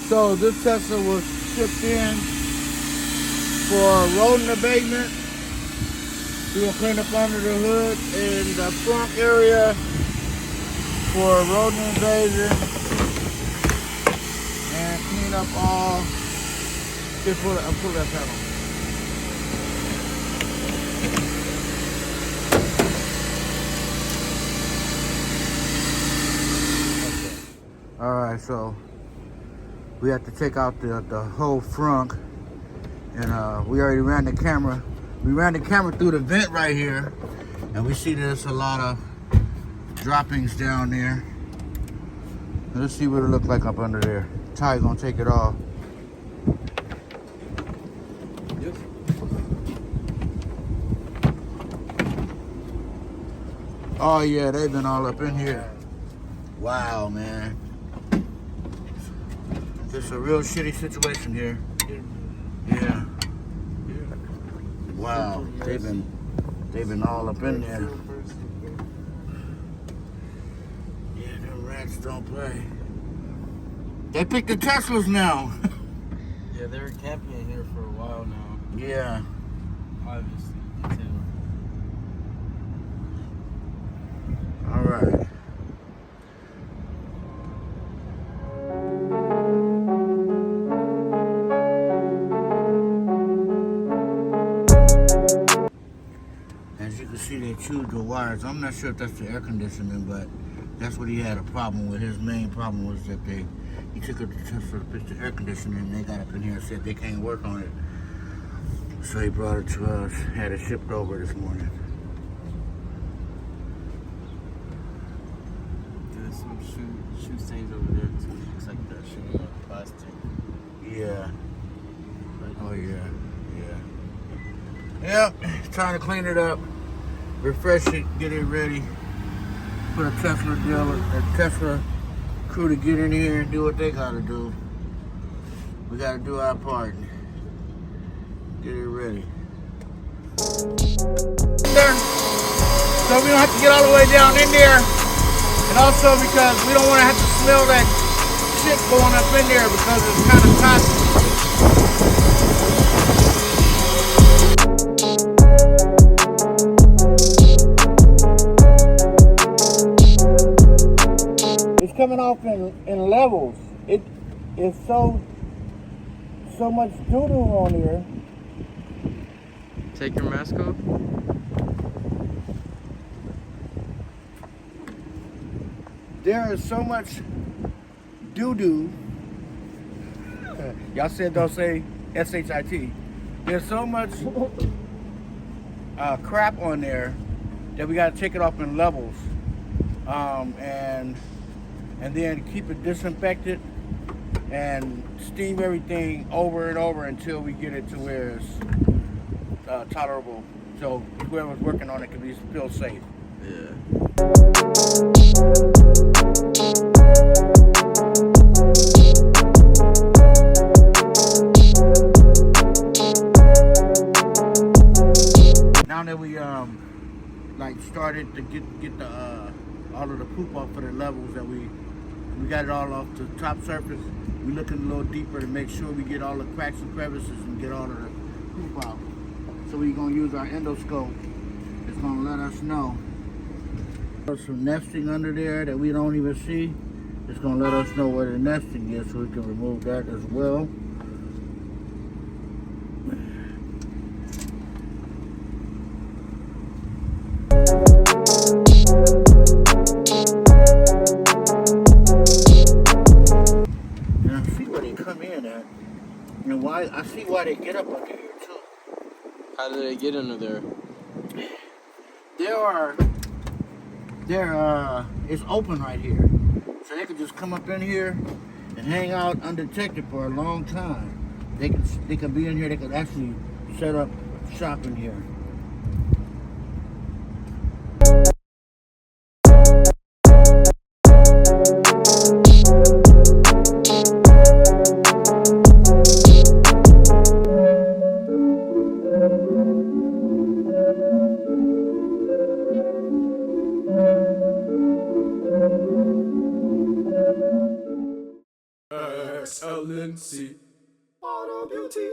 So this Tesla was shipped in for rodent abatement. We're gonna clean up under the hood in the Frunk area for rodent invasion and clean up all. Just pull that panel. All right, so we have to take out the whole frunk, and we already ran the camera. We ran the camera through the vent right here, and we see there's a lot of droppings down there. Let's see what it looks like up under there. Ty's gonna take it off. Yes. Oh yeah, they've been all up in here. Wow, man. It's a real shitty situation here. Yeah. Wow, they've been all up in there. Yeah, them rats don't play. They picked the Teslas now. Yeah, they were camping in here for a while now. Yeah. Obviously, too. All right. As you can see, they chewed the wires. I'm not sure if that's the air conditioning, but that's what he had a problem with. His main problem was that he took it to Tesla to fix the air conditioning, and they got up in here and said they can't work on it. So he brought it to us, had it shipped over this morning. There's some shoe stains over there too. Looks like they're shooting up plastic. Yeah. Oh yeah. Yep, it's time to clean it up, refresh it, get it ready for the Tesla dealer, the Tesla crew to get in here and do what they gotta do. We gotta do our part. Get it ready. There, so we don't have to get all the way down in there, and also because we don't want to have to smell that shit going up in there because it's kind of toxic. Coming off in levels. It is so much doo-doo on here. Take your mask off. There is so much doo-doo. Y'all said don't say S-H-I-T. There's so much crap on there that we got to take it off in levels, and then keep it disinfected and steam everything over and over until we get it to where it's tolerable. So whoever's working on it can feel safe. Yeah. Now that we started to get the all of the poop off of the levels that we got it all off the top surface. We're looking a little deeper to make sure we get all the cracks and crevices and get all of the poop out. So we're gonna use our endoscope. It's gonna let us know. There's some nesting under there that we don't even see. It's gonna let us know where the nesting is so we can remove that as well. And why I see why they get up under here too. How did they get under there? It's open right here, so they could just come up in here and hang out undetected for a long time. They could be in here. They could actually set up shop in here. Excellency, Auto Beauty.